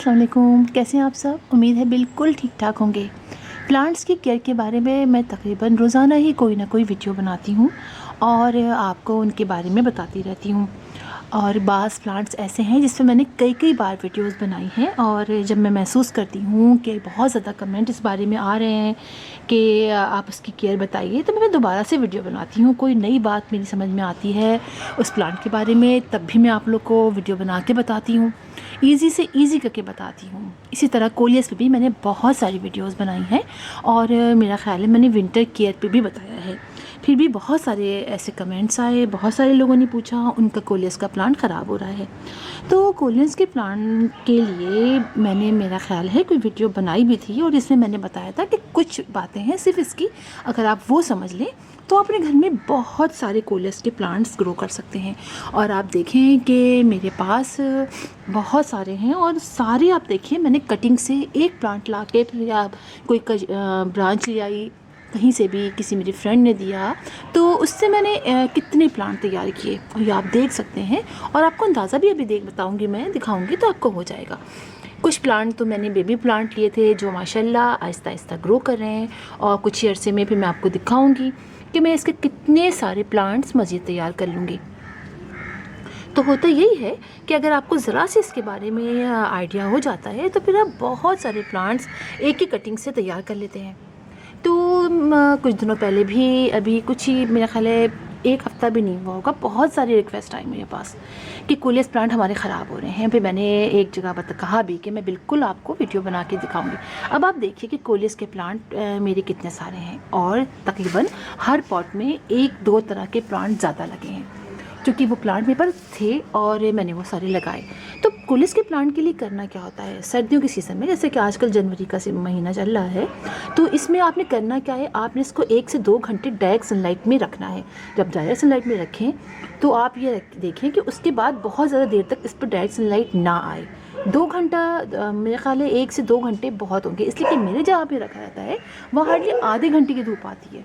अस्सलाम वालेकुम। कैसे हैं आप सब? उम्मीद है बिल्कुल ठीक ठाक होंगे। प्लांट्स की केयर के बारे में मैं तकरीबन रोज़ाना ही कोई ना कोई वीडियो बनाती हूँ और आपको उनके बारे में बताती रहती हूँ। और बाज़ प्लांट्स ऐसे हैं जिस पे मैंने कई कई बार वीडियोस बनाई हैं, और जब मैं महसूस करती हूँ कि बहुत ज़्यादा कमेंट इस बारे में आ रहे हैं कि आप उसकी केयर बताइए, तो मैं दोबारा से वीडियो बनाती हूँ। कोई नई बात मेरी समझ में आती है उस प्लांट के बारे में, तब भी मैं आप लोग को वीडियो बना के बताती हूँ, ईज़ी से ईज़ी करके बताती हूँ। इसी तरह कोलियस पे भी मैंने बहुत सारी वीडियोस बनाई हैं और मेरा ख्याल है मैंने विंटर केयर पे भी बताया है। फिर भी बहुत सारे ऐसे कमेंट्स आए, बहुत सारे लोगों ने पूछा उनका कोलियस का प्लांट ख़राब हो रहा है। तो कोलियस के प्लांट के लिए मैंने, मेरा ख्याल है, कोई वीडियो बनाई भी थी और इसमें मैंने बताया था कि कुछ बातें हैं सिर्फ इसकी, अगर आप वो समझ लें तो अपने घर में बहुत सारे कोलियस के प्लांट्स ग्रो कर सकते हैं। और आप देखें कि मेरे पास बहुत सारे हैं और सारे आप देखिए मैंने कटिंग से एक प्लांट ला के, फिर आप कोई ब्रांच ले आई कहीं से भी, किसी मेरी फ्रेंड ने दिया, तो उससे मैंने कितने प्लांट तैयार किए और ये आप देख सकते हैं। और आपको अंदाज़ा भी अभी बताऊंगी, मैं दिखाऊंगी तो आपको हो जाएगा। कुछ प्लांट तो मैंने बेबी प्लांट लिए थे जो माशाल्लाह आहिस्ता आहिस्ता ग्रो कर रहे हैं, और कुछ अरसे में फिर मैं आपको दिखाऊंगी कि मैं इसके कितने सारे प्लांट्स मज़ीद तैयार कर लूँगी। तो होता यही है कि अगर आपको ज़रा से इसके बारे में आइडिया हो जाता है तो फिर आप बहुत सारे प्लांट्स एक ही कटिंग से तैयार कर लेते हैं। तो कुछ दिनों पहले भी, अभी कुछ ही मेरा ख्याल है एक हफ़्ता भी नहीं हुआ होगा, बहुत सारी रिक्वेस्ट आई मेरे पास कि कोलियस प्लांट हमारे ख़राब हो रहे हैं। फिर मैंने एक जगह कहा भी कि मैं बिल्कुल आपको वीडियो बना के दिखाऊंगी। अब आप देखिए कि कोलियस के प्लांट मेरे कितने सारे हैं, और तकरीबन हर पॉट में एक दो तरह के प्लांट ज़्यादा लगे हैं, क्योंकि वो प्लांट मेरे पास थे और मैंने वो सारे लगाए। तो कोलियस के प्लांट के लिए करना क्या होता है, सर्दियों के सीज़न में, जैसे कि आजकल जनवरी का महीना चल रहा है, तो इसमें आपने करना क्या है, आपने इसको 1 से 2 घंटे डायरेक्ट सनलाइट में रखना है। जब डायरेक्ट सनलाइट में रखें तो आप ये देखें कि उसके बाद बहुत ज़्यादा देर तक इस पर डायरेक्ट सनलाइट ना आए। 2 घंटा, मेरे ख्याल है 1 से 2 घंटे बहुत होंगे, इसलिए कि मेरे जहाँ पे रखा रहता है वहाँ हार्डली आधे घंटे की धूप आती है,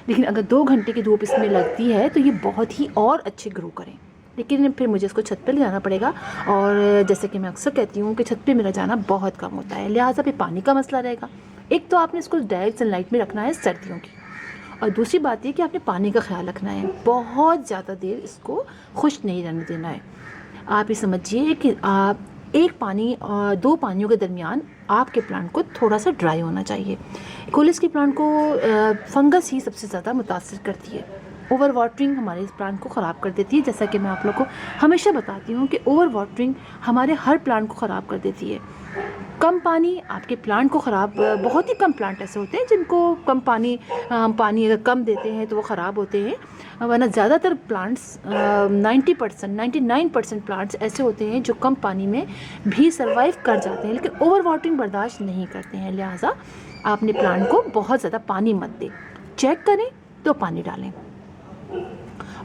लेकिन अगर 2 घंटे की धूप इसमें लगती है तो ये बहुत ही और अच्छे ग्रो करें। लेकिन फिर मुझे इसको छत पे ले जाना पड़ेगा, और जैसे कि मैं अक्सर कहती हूँ कि छत पे मेरा जाना बहुत कम होता है, लिहाजा फिर पानी का मसला रहेगा। एक तो आपने इसको डायरेक्ट सनलाइट में रखना है सर्दियों की, और दूसरी बात ये कि आपने पानी का ख्याल रखना है, बहुत ज़्यादा देर इसको खुश्क नहीं रहने देना है। आप ये समझिए कि आप एक पानी और 2 पानियों के दरमियान आपके प्लांट को थोड़ा सा ड्राई होना चाहिए। कोलियस के प्लांट को फंगस ही सबसे ज़्यादा मुतासिर करती है। ओवर वाटरिंग हमारे इस प्लांट को ख़राब कर देती है, जैसा कि मैं आप लोग को हमेशा बताती हूँ कि ओवर वाटरिंग हमारे हर प्लांट को ख़राब कर देती है। कम पानी आपके प्लांट को ख़राब, बहुत ही कम प्लांट ऐसे होते हैं जिनको कम पानी, पानी अगर कम देते हैं तो वो ख़राब होते हैं, वरना ज़्यादातर प्लांट्स 90% 99% प्लांट्स ऐसे होते हैं जो कम पानी में भी सर्वाइव कर जाते हैं, लेकिन ओवर वाटरिंग बर्दाश्त नहीं करते हैं। लिहाजा आपने प्लांट को बहुत ज़्यादा पानी मत दें, चेक करें तो पानी डालें।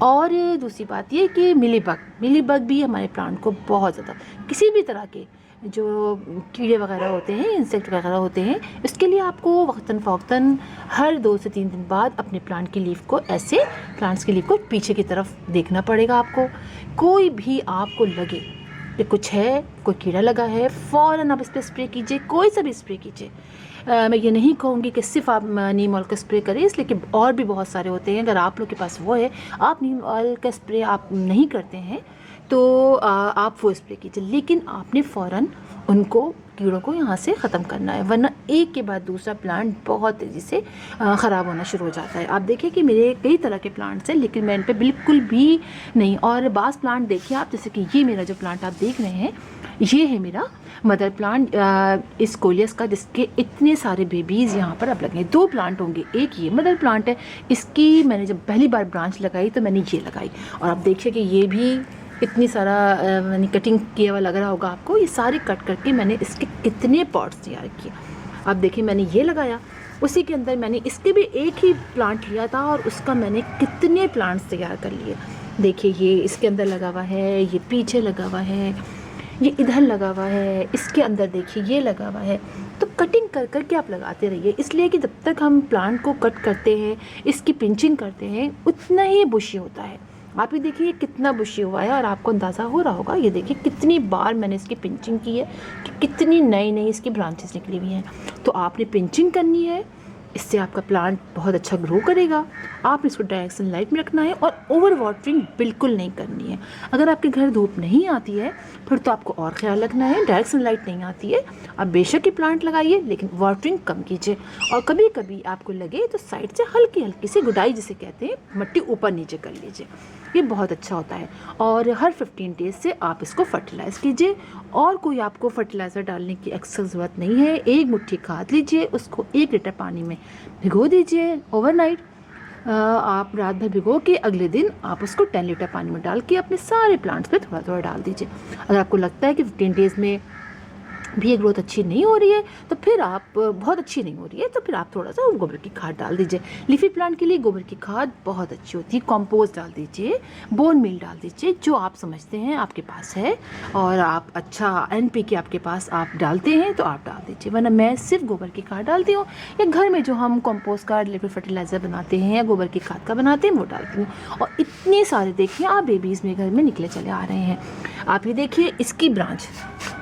और दूसरी बात ये कि मिलीबग भी हमारे प्लांट को बहुत ज़्यादा, किसी भी तरह के जो कीड़े वगैरह होते हैं, इंसेक्ट वगैरह होते हैं, इसके लिए आपको वक्तन फ़ौक्तन हर 2 से 3 दिन बाद अपने प्लांट की लीफ को, ऐसे प्लांट्स की लीफ को पीछे की तरफ देखना पड़ेगा आपको। कोई भी आपको लगे कि कुछ है, कोई कीड़ा लगा है, फ़ौरन आप इस पर स्प्रे कीजिए, कोई सा भी स्प्रे कीजिए। मैं ये नहीं कहूँगी कि सिर्फ आप नीम ऑयल का स्प्रे करें, इसलिए कि और भी बहुत सारे होते हैं। अगर आप लोग के पास वो है, आप नीम ऑयल का स्प्रे आप नहीं करते हैं तो आप वो स्प्रे कीजिए, लेकिन आपने फ़ौरन उनको, कीड़ों को यहाँ से ख़त्म करना है, वरना एक के बाद दूसरा प्लांट बहुत तेज़ी से ख़राब होना शुरू हो जाता है। आप देखिए कि मेरे कई तरह के प्लांट्स हैं, लेकिन मैं इन पे बिल्कुल भी नहीं। और बाज़ प्लांट देखिए आप, जैसे कि ये मेरा जो प्लांट आप देख रहे हैं, ये है मेरा मदर प्लांट इस कोलियस का, जिसके इतने सारे बेबीज़ यहाँ पर अब लगे हैं। 2 प्लांट होंगे, एक ये मदर प्लांट है, इसकी मैंने जब पहली बार ब्रांच लगाई तो मैंने ये लगाई, और आप देखिए कि ये भी इतनी सारा मैंने कटिंग किया हुआ लग रहा होगा आपको, ये सारे कट करके मैंने इसके कितने पॉट्स तैयार किए। अब देखिए मैंने ये लगाया, उसी के अंदर मैंने इसके भी एक ही प्लांट लिया था और उसका मैंने कितने प्लांट्स तैयार कर लिए। देखिए ये इसके अंदर लगा हुआ है, ये पीछे लगा हुआ है, ये इधर लगा हुआ है, इसके अंदर देखिए ये लगा हुआ है। तो कटिंग कर करके आप लगाते रहिए, इसलिए कि जब तक हम प्लांट को कट करते हैं, इसकी पिंचिंग करते हैं, उतना ही बुशी होता है। आप ये देखिए कितना बुशी हुआ है और आपको अंदाज़ा हो रहा होगा, ये देखिए कितनी बार मैंने इसकी पिंचिंग की है कि कितनी नई नई इसकी ब्रांचेस निकली हुई हैं। तो आपने पिंचिंग करनी है, इससे आपका प्लांट बहुत अच्छा ग्रो करेगा। आपने इसको डायरेक्ट सनलाइट में रखना है और ओवर वाटरिंग बिल्कुल नहीं करनी है। अगर आपके घर धूप नहीं आती है फिर तो आपको और ख्याल रखना है। डायरेक्ट सनलाइट नहीं आती है, आप बेशक ही प्लांट लगाइए लेकिन वाटरिंग कम कीजिए। और कभी कभी आपको लगे तो साइड से हल्की हल्की सी गुडाई जिसे कहते हैं, मिट्टी ऊपर नीचे कर लीजिए, ये बहुत अच्छा होता है। और हर 15 डेज से आप इसको फर्टिलाइज़ कीजिए। और कोई आपको फर्टिलाइज़र डालने की एक्स्ट्रा ज़रूरत नहीं है। एक मुट्ठी खाद लीजिए, उसको 1 लीटर पानी में भिगो दीजिए ओवरनाइट। आप रात भर भिगो के अगले दिन आप उसको 10 लीटर पानी में डाल के अपने सारे प्लांट्स पे थोड़ा थोड़ा डाल दीजिए। अगर आपको लगता है कि 15 डेज़ में भी ये ग्रोथ अच्छी नहीं हो रही है तो फिर आप बहुत अच्छी नहीं हो रही है तो फिर आप थोड़ा सा गोबर की खाद डाल दीजिए। लीफी प्लांट के लिए गोबर की खाद बहुत अच्छी होती है। कंपोस्ट डाल दीजिए, बोन मील डाल दीजिए, जो आप समझते हैं आपके पास है और आप अच्छा NPK आपके पास आप डालते हैं तो आप डाल दीजिए, वरना मैं सिर्फ गोबर की खाद डालती हूँ। या घर में जो हम कंपोस्ट का लिक्विड फर्टिलाइज़र बनाते हैं या गोबर की खाद का बनाते हैं वो डालती हूँ। और इतने सारे देखिए आप बेबीज़ में घर में निकले चले आ रहे हैं। आप ये देखिए इसकी ब्रांच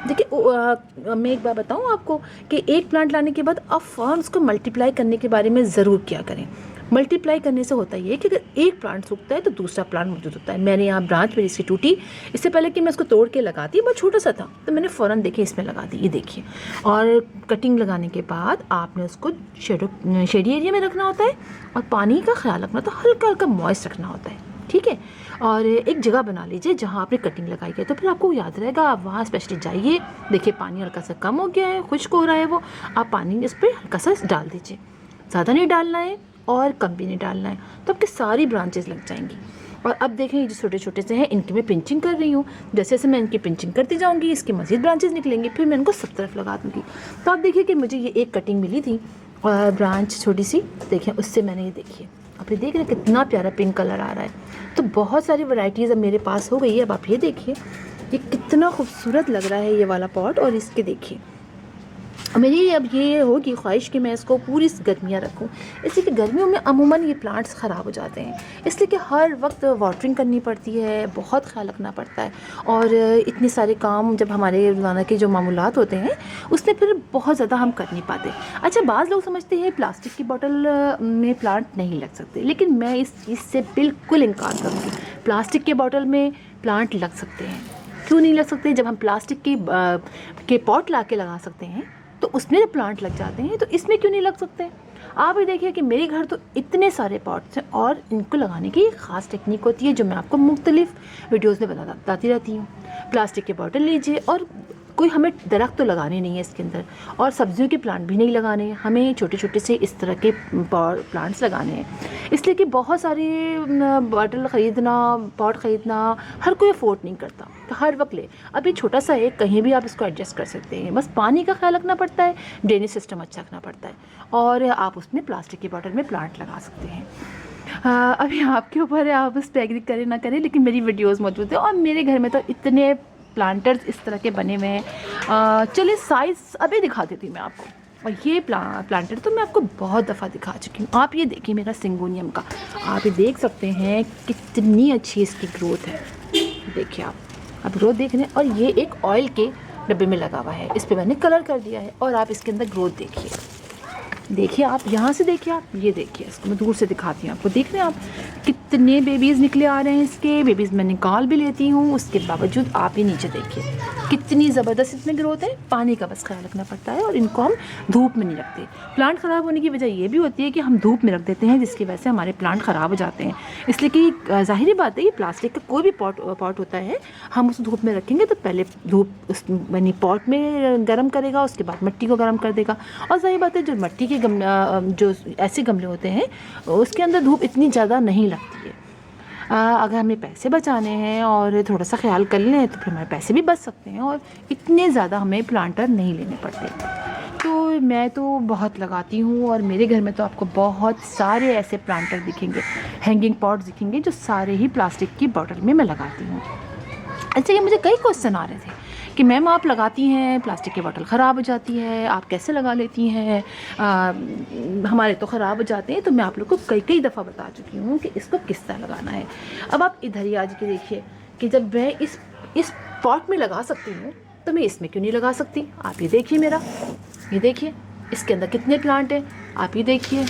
देखिए। मैं एक बार बताऊं आपको कि एक प्लांट लाने के बाद आप फ़ौरन उसको मल्टीप्लाई करने के बारे में ज़रूर क्या करें। मल्टीप्लाई करने से होता ये कि अगर एक प्लांट सूखता है तो दूसरा प्लांट मौजूद होता है। मैंने यहाँ ब्रांच मेरी इसकी टूटी, इससे पहले कि मैं इसको तोड़ के लगाती, बहुत छोटा सा था तो मैंने फ़ौरन देखिए इसमें लगा दी, ये देखिए। और कटिंग लगाने के बाद आपने उसको शेडी एरिया में रखना होता है और पानी का ख्याल रखना होता है, हल्का हल्का मॉइस्ट रखना होता है, ठीक है। और एक जगह बना लीजिए जहाँ आपने कटिंग लगाई है, तो फिर आपको याद रहेगा। आप वहाँ स्पेशली जाइए, देखिए पानी हल्का सा कम हो गया है, खुश्क हो रहा है वो, आप पानी इस पर हल्का सा डाल दीजिए। ज़्यादा नहीं डालना है और कम भी नहीं डालना है, तो आपकी सारी ब्रांचेस लग जाएंगी। और अब देखें ये जो छोटे छोटे से हैं इनकी मैं पिंचिंग कर रही हूँ। जैसे जैसे मैं इनकी पिंचिंग करती जाऊँगी इसकी मज़ीद ब्रांचेस निकलेंगी, फिर मैं इनको सब तरफ लगा दूँगी। तो आप देखिए कि मुझे ये एक कटिंग मिली थी और ब्रांच छोटी सी, देखिए उससे मैंने ये देखिए, आप ये देख रहे हैं कितना प्यारा पिंक कलर आ रहा है। तो बहुत सारी वैरायटीज़ अब मेरे पास हो गई है। अब आप ये देखिए ये कितना खूबसूरत लग रहा है ये वाला पॉट। और इसके देखिए मेरी अब ये होगी ख्वाहिश कि मैं इसको पूरी गर्मियाँ रखूं, इसलिए कि गर्मियों में अमूमन ये प्लांट्स ख़राब हो जाते हैं, इसलिए कि हर वक्त वाटरिंग करनी पड़ती है, बहुत ख्याल रखना पड़ता है। और इतने सारे काम जब हमारे रोज़ाना के जो मामूलात होते हैं उसमें फिर बहुत ज़्यादा हम कर नहीं पाते। अच्छा, बाज़ लोग समझते हैं प्लास्टिक की बोतल में प्लांट नहीं लग सकते, लेकिन मैं इस चीज़ से बिल्कुल इनकार करूँगी। प्लास्टिक के बोतल में प्लांट लग सकते हैं। क्यों नहीं लग सकते? जब हम प्लास्टिक के पॉट ला के लगा सकते हैं तो उसमें जब प्लांट लग जाते हैं तो इसमें क्यों नहीं लग सकते? आप ये देखिए कि मेरे घर तो इतने सारे पॉट्स हैं और इनको लगाने की ख़ास टेक्निक होती है जो मैं आपको मुख्तलिफ वीडियोज़ में बताती रहती हूँ। प्लास्टिक के बॉटल लीजिए, और कोई हमें दरख्त तो लगाने नहीं है इसके अंदर, और सब्जियों के प्लांट भी नहीं लगाने हैं, हमें छोटे छोटे से इस तरह के प्लांट्स लगाने हैं। इसलिए कि बहुत सारे बॉटल ख़रीदना, पॉट ख़रीदना हर कोई अफोर्ड नहीं करता, तो हर वक्त ले। अभी छोटा सा है, कहीं भी आप इसको एडजस्ट कर सकते हैं, बस पानी का ख्याल रखना पड़ता है, ड्रेनेज सिस्टम अच्छा रखना पड़ता है, और आप उसमें प्लास्टिक की बॉटल में प्लांट लगा सकते हैं। अभी आपके ऊपर है, आप उस पर एग्री करें ना करें, लेकिन मेरी वीडियोज़ मौजूद है और मेरे घर में तो इतने प्लांटर्स इस तरह के बने हुए हैं। चलिए साइज़ अभी दिखा देती हूँ मैं आपको। और ये प्लांटर तो मैं आपको बहुत दफ़ा दिखा चुकी हूँ। आप ये देखिए मेरा सिंगोनियम का, आप ये देख सकते हैं कितनी अच्छी इसकी ग्रोथ है। देखिए आप ग्रोथ देख रहे हैं, और ये एक ऑयल के डब्बे में लगा हुआ है, इस पर मैंने कलर कर दिया है, और आप इसके अंदर ग्रोथ देखिए आप यहाँ से देखिए, आप ये देखिए, इसको मैं दूर से दिखाती हूँ आपको। देख रहे हैं आप कितने बेबीज़ निकले आ रहे हैं इसके। बेबीज़ मैं निकाल भी लेती हूँ, उसके बावजूद आप ही नीचे देखिए कितनी ज़बरदस्त इसमें ग्रोथ है। पानी का बस ख्याल रखना पड़ता है, और इनको हम धूप में नहीं रखते। प्लांट ख़राब होने की वजह ये भी होती है कि हम धूप में रख देते हैं, जिसकी वजह से हमारे प्लांट ख़राब हो जाते हैं। इसलिए कि ज़ाहिर बात है, ये प्लास्टिक का कोई भी पॉट होता है, हम उसे धूप में रखेंगे तो पहले धूप उस यानी पॉट में गर्म करेगा, उसके बाद मिट्टी को गर्म कर देगा। और ज़ाहिर बात है जो मिट्टी के जो ऐसे गमले होते हैं उसके अंदर धूप इतनी ज़्यादा नहीं लगती है। अगर हमें पैसे बचाने हैं और थोड़ा सा ख्याल कर लें तो फिर हमारे पैसे भी बच सकते हैं, और इतने ज़्यादा हमें प्लांटर नहीं लेने पड़ते। तो मैं तो बहुत लगाती हूँ, और मेरे घर में तो आपको बहुत सारे ऐसे प्लांटर दिखेंगे, हैंगिंग पॉट्स दिखेंगे, जो सारे ही प्लास्टिक की बॉटल में मैं लगाती हूँ। अच्छा, ये मुझे कई क्वेश्चन आ रहे थे कि मैम आप लगाती हैं, प्लास्टिक की बोतल ख़राब हो जाती है, आप कैसे लगा लेती हैं, हमारे तो ख़राब हो जाते हैं। तो मैं आप लोग को कई कई दफ़ा बता चुकी हूँ कि इसको किस तरह लगाना है। अब आप इधर ही आज के देखिए कि जब मैं इस पॉट में लगा सकती हूँ तो मैं इसमें क्यों नहीं लगा सकती। आप ये देखिए मेरा, ये देखिए इसके अंदर कितने प्लांट हैं, आप ये देखिए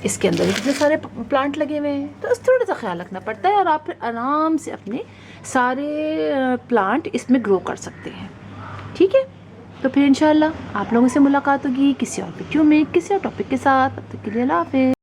इसके अंदर भी कितने सारे प्लांट लगे हुए हैं। तो थोड़ा सा ख्याल रखना पड़ता है और आप आराम से अपने सारे प्लांट इसमें ग्रो कर सकते हैं। ठीक है, तो फिर इंशाल्लाह आप लोगों से मुलाकात होगी किसी और वीडियो में किसी और टॉपिक के साथ। तब तक के लिए अल्लाह हाफ़िज़।